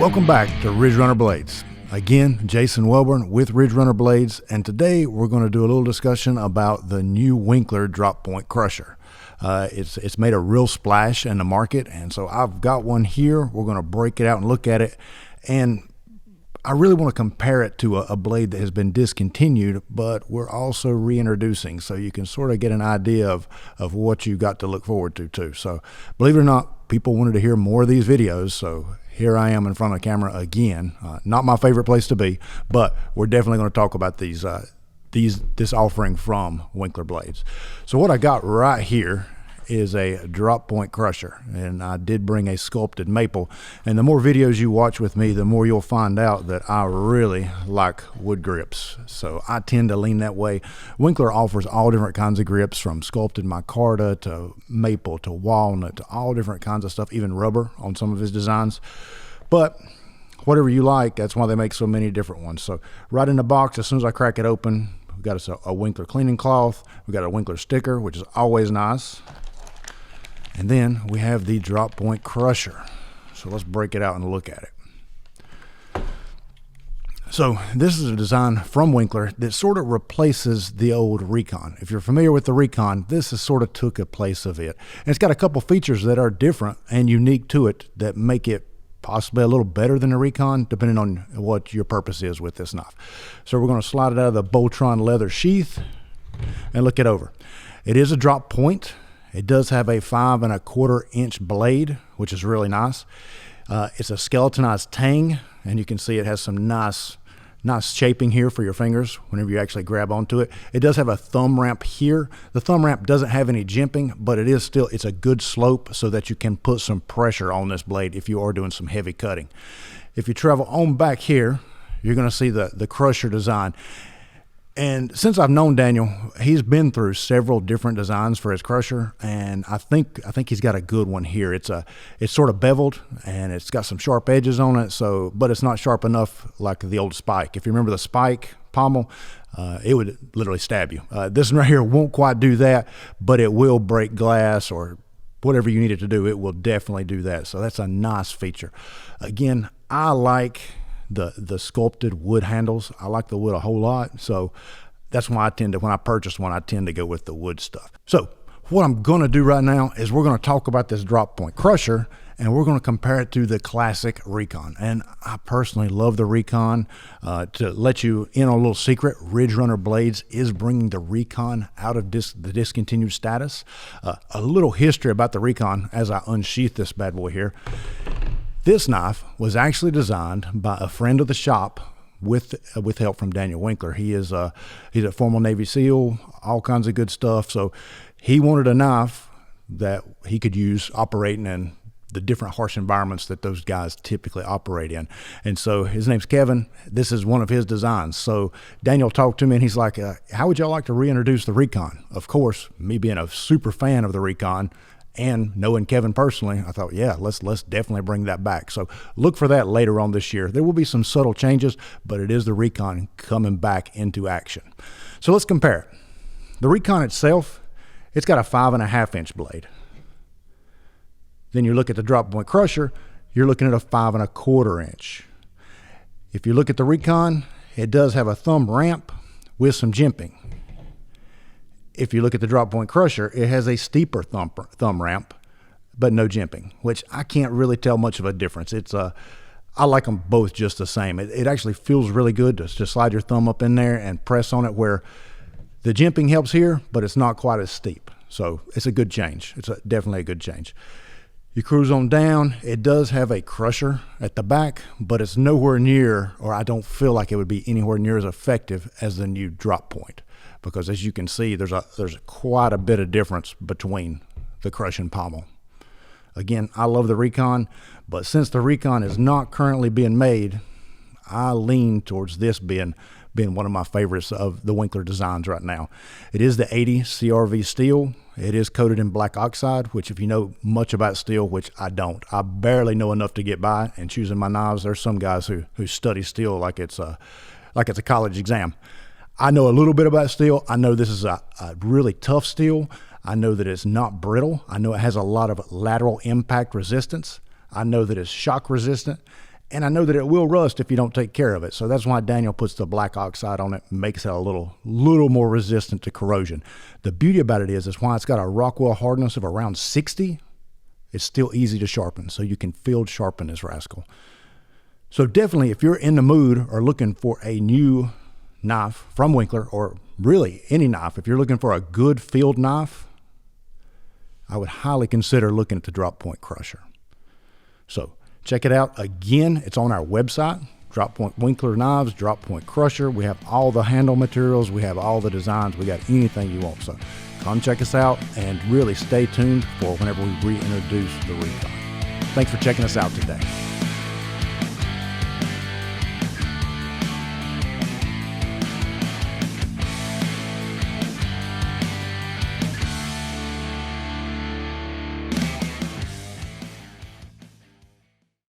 Welcome back to Ridge Runner Blades. Again, Jason Welborn with Ridge Runner Blades, and today we're going to do a little discussion about the new Winkler drop point crusher. It's made a real splash in the market, and so I've got one here. We're going to break it out and look at it, and I really want to compare it to a blade that has been discontinued, but we're also reintroducing, so you can sort of get an idea of what you got to look forward to too. So believe it or not, people wanted to hear more of these videos, so here I am in front of the camera again. Not my favorite place to be, but we're definitely going to talk about this offering from Winkler Blades. So what I got right here is a drop point crusher, and I did bring a sculpted maple, and the more videos you watch with me, the more you'll find out that I really like wood grips, so I tend to lean that way. Winkler offers all different kinds of grips, from sculpted micarta to maple to walnut to all different kinds of stuff, even rubber on some of his designs. But whatever you like, that's why they make so many different ones. So right in the box, as soon as I crack it open, we've got us a Winkler cleaning cloth, we've got a Winkler sticker, which is always nice. And then we have the drop point crusher. So let's break it out and look at it. So this is a design from Winkler that sort of replaces the old Recon. If you're familiar with the Recon, this has sort of took a place of it. And it's got a couple features that are different and unique to it that make it possibly a little better than the Recon, depending on what your purpose is with this knife. So we're going to slide it out of the Boltron leather sheath and look it over. It is a drop point. It does have a 5 1/4 inch blade, which is really nice. It's a skeletonized tang, and you can see it has some nice shaping here for your fingers whenever you actually grab onto it. It does have a thumb ramp here. The thumb ramp doesn't have any jimping, but it's a good slope so that you can put some pressure on this blade if you are doing some heavy cutting. If you travel on back here, you're going to see the crusher design. And since I've known Daniel, he's been through several different designs for his crusher, and I think he's got a good one here. It's sort of beveled, and it's got some sharp edges on it, but it's not sharp enough like the old Spike. If you remember the Spike pommel, it would literally stab you. This one right here won't quite do that, but it will break glass or whatever you need it to do. It will definitely do that. So that's a nice feature. Again, I like the sculpted wood handles. I like the wood a whole lot, so that's why when I purchase one, I tend to go with the wood stuff. So what I'm going to do right now is we're going to talk about this drop point crusher, and we're going to compare it to the classic Recon. And I personally love the Recon. To let you in on a little secret, Ridge Runner Blades is bringing the Recon out of the discontinued status. A little history about the Recon as I unsheath this bad boy here. This knife was actually designed by a friend of the shop with help from Daniel Winkler. He's a former Navy SEAL, all kinds of good stuff. So he wanted a knife that he could use operating in the different harsh environments that those guys typically operate in. And so his name's Kevin. This is one of his designs. So Daniel talked to me, and he's like, how would y'all like to reintroduce the Recon? Of course, me being a super fan of the Recon, and knowing Kevin personally, I thought, yeah, let's definitely bring that back. So look for that later on this year. There will be some subtle changes, but it is the Recon coming back into action. So let's compare it. The Recon itself, it's got a 5 1/2 inch blade. Then you look at the drop point crusher, you're looking at a 5 1/4 inch. If you look at the Recon, it does have a thumb ramp with some jimping. If you look at the drop point crusher, it has a steeper thumb ramp, but no jimping, which I can't really tell much of a difference. I like them both just the same. It actually feels really good to just slide your thumb up in there and press on it, where the jimping helps here, but it's not quite as steep. So it's a good change. It's definitely a good change. You cruise on down, it does have a crusher at the back, but it's nowhere near, or I don't feel like it would be anywhere near as effective as the new drop point. Because as you can see, there's quite a bit of difference between the crush and pommel. Again, I love the Recon, but since the Recon is not currently being made, I lean towards this being one of my favorites of the Winkler designs right now. It is the 80 CRV steel. It is coated in black oxide, which if you know much about steel, which I don't, I barely know enough to get by. And choosing my knives, there's some guys who study steel like it's a college exam. I know a little bit about steel. I know this is a really tough steel. I know that it's not brittle. I know it has a lot of lateral impact resistance. I know that it's shock resistant. And I know that it will rust if you don't take care of it. So that's why Daniel puts the black oxide on it and makes it a little more resistant to corrosion. The beauty about it is why it's got a Rockwell hardness of around 60, it's still easy to sharpen. So you can field sharpen this rascal. So definitely, if you're in the mood or looking for a new knife from Winkler, or really any knife, if you're looking for a good field knife, I would highly consider looking at the Drop Point Crusher. So check it out. Again, it's on our website, Drop Point Winkler Knives, Drop Point Crusher. We have all the handle materials. We have all the designs. We got anything you want. So come check us out and really stay tuned for whenever we reintroduce the Recon. Thanks for checking us out today.